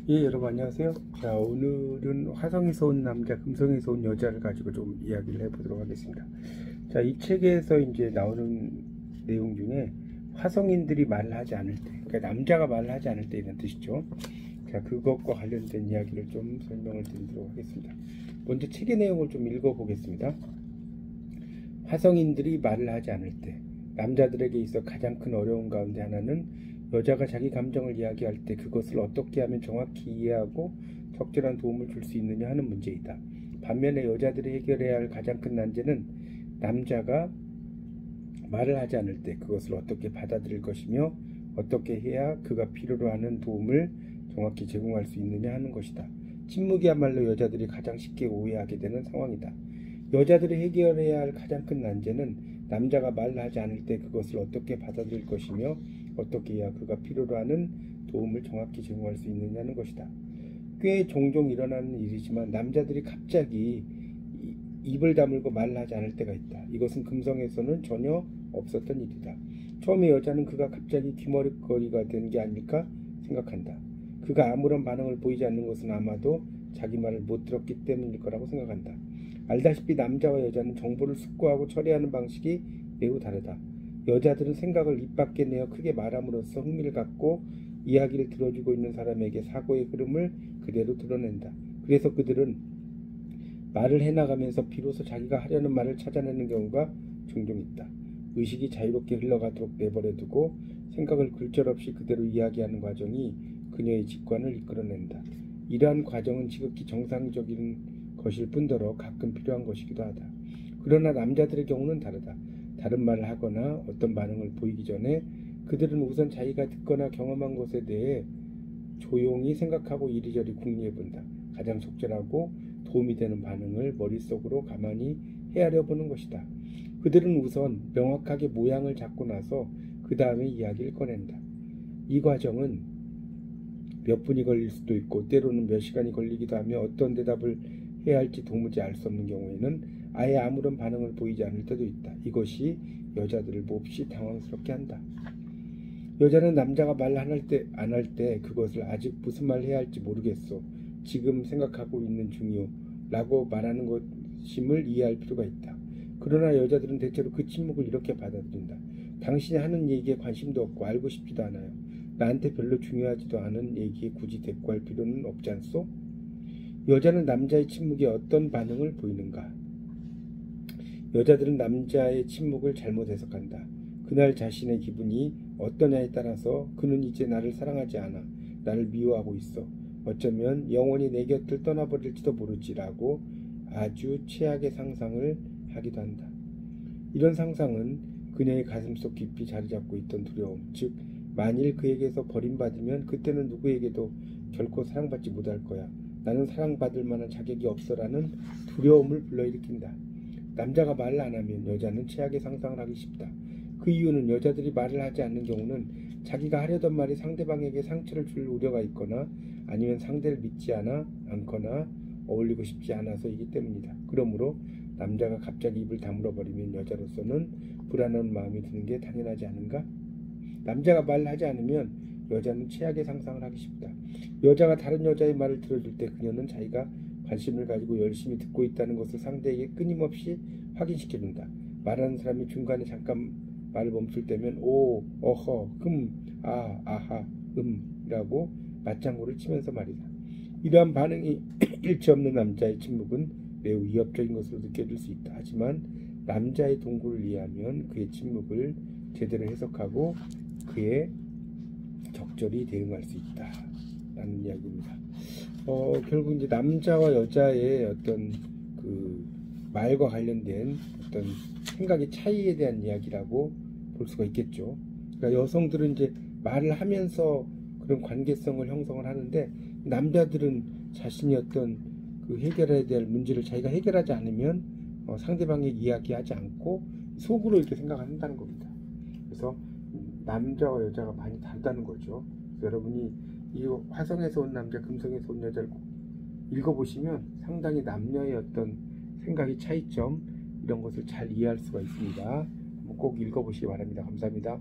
예, 여러분 안녕하세요. 자, 오늘은 화성에서 온 남자, 금성에서 온 여자를 가지고 좀 이야기를 해보도록 하겠습니다. 자, 이 책에서 이제 나오는 내용 중에 화성인들이 말을 하지 않을 때, 그러니까 남자가 말을 하지 않을 때 이런 뜻이죠. 자, 그것과 관련된 이야기를 좀 설명을 드리도록 하겠습니다. 먼저 책의 내용을 좀 읽어보겠습니다. 화성인들이 말을 하지 않을 때, 남자들에게 있어 가장 큰 어려움 가운데 하나는 여자가 자기 감정을 이야기할 때 그것을 어떻게 하면 정확히 이해하고 적절한 도움을 줄 수 있느냐 하는 문제이다. 반면에 여자들이 해결해야 할 가장 큰 난제는 남자가 말을 하지 않을 때 그것을 어떻게 받아들일 것이며 어떻게 해야 그가 필요로 하는 도움을 정확히 제공할 수 있느냐 하는 것이다. 침묵이야말로 여자들이 가장 쉽게 오해하게 되는 상황이다. 여자들이 해결해야 할 가장 큰 난제는 남자가 말을 하지 않을 때 그것을 어떻게 받아들일 것이며 어떻게 해야 그가 필요로 하는 도움을 정확히 제공할 수 있느냐는 것이다. 꽤 종종 일어나는 일이지만 남자들이 갑자기 입을 다물고 말을 하지 않을 때가 있다. 이것은 금성에서는 전혀 없었던 일이다. 처음에 여자는 그가 갑자기 귀머거리가 된 게 아닐까 생각한다. 그가 아무런 반응을 보이지 않는 것은 아마도 자기 말을 못 들었기 때문일 거라고 생각한다. 알다시피 남자와 여자는 정보를 숙고하고 처리하는 방식이 매우 다르다. 여자들은 생각을 입 밖에 내어 크게 말함으로써 흥미를 갖고 이야기를 들어주고 있는 사람에게 사고의 흐름을 그대로 드러낸다. 그래서 그들은 말을 해나가면서 비로소 자기가 하려는 말을 찾아내는 경우가 종종 있다. 의식이 자유롭게 흘러가도록 내버려두고 생각을 굴절없이 그대로 이야기하는 과정이 그녀의 직관을 이끌어낸다. 이러한 과정은 지극히 정상적인 것일 뿐더러 가끔 필요한 것이기도 하다. 그러나 남자들의 경우는 다르다. 다른 말을 하거나 어떤 반응을 보이기 전에 그들은 우선 자기가 듣거나 경험한 것에 대해 조용히 생각하고 이리저리 궁리해 본다. 가장 적절하고 도움이 되는 반응을 머릿속으로 가만히 헤아려 보는 것이다. 그들은 우선 명확하게 모양을 잡고 나서 그 다음에 이야기를 꺼낸다. 이 과정은 몇 분이 걸릴 수도 있고 때로는 몇 시간이 걸리기도 하며 어떤 대답을 해야 할지 도무지 알 수 없는 경우에는 아예 아무런 반응을 보이지 않을 때도 있다. 이것이 여자들을 몹시 당황스럽게 한다. 여자는 남자가 말 안 할 때 그것을 아직 무슨 말을 해야 할지 모르겠소. 지금 생각하고 있는 중이요. 라고 말하는 것임을 이해할 필요가 있다. 그러나 여자들은 대체로 그 침묵을 이렇게 받아들인다. 당신이 하는 얘기에 관심도 없고 알고 싶지도 않아요. 나한테 별로 중요하지도 않은 얘기에 굳이 대꾸할 필요는 없지 않소? 여자는 남자의 침묵에 어떤 반응을 보이는가? 여자들은 남자의 침묵을 잘못 해석한다. 그날 자신의 기분이 어떠냐에 따라서 그는 이제 나를 사랑하지 않아. 나를 미워하고 있어. 어쩌면 영원히 내 곁을 떠나버릴지도 모르지라고 아주 최악의 상상을 하기도 한다. 이런 상상은 그녀의 가슴속 깊이 자리잡고 있던 두려움, 즉 만일 그에게서 버림받으면 그때는 누구에게도 결코 사랑받지 못할 거야. 나는 사랑받을 만한 자격이 없어라는 두려움을 불러일으킨다. 남자가 말을 안 하면 여자는 최악의 상상을 하기 쉽다. 그 이유는 여자들이 말을 하지 않는 경우는 자기가 하려던 말이 상대방에게 상처를 줄 우려가 있거나 아니면 상대를 믿지 않거나 어울리고 싶지 않아서이기 때문이다. 그러므로 남자가 갑자기 입을 다물어 버리면 여자로서는 불안한 마음이 드는 게 당연하지 않은가? 남자가 말을 하지 않으면 여자는 최악의 상상을 하기 쉽다. 여자가 다른 여자의 말을 들어줄 때 그녀는 자기가 관심을 가지고 열심히 듣고 있다는 것을 상대에게 끊임없이 확인시켜준다. 말하는 사람이 중간에 잠깐 말을 멈출 때면 오, 어허, 아, 아하, 이라고 맞장구를 치면서 말이다. 이러한 반응이 일치 없는 남자의 침묵은 매우 위협적인 것으로 느껴질 수 있다. 하지만 남자의 동굴을 이해하면 그의 침묵을 제대로 해석하고 그에 적절히 대응할 수 있다. 라는 이야기입니다. 결국 이제 남자와 여자의 어떤 그 말과 관련된 어떤 생각의 차이에 대한 이야기라고 볼 수가 있겠죠. 그러니까 여성들은 이제 말을 하면서 그런 관계성을 형성을 하는데 남자들은 자신이 어떤 그 해결해야 될 문제를 자기가 해결하지 않으면 상대방에게 이야기하지 않고 속으로 이렇게 생각한다는 겁니다. 그래서 남자와 여자가 많이 다르다는 거죠. 여러분이 이 화성에서 온 남자, 금성에서 온 여자를 꼭 읽어보시면 상당히 남녀의 어떤 생각의 차이점 이런 것을 잘 이해할 수가 있습니다. 꼭 읽어보시기 바랍니다. 감사합니다.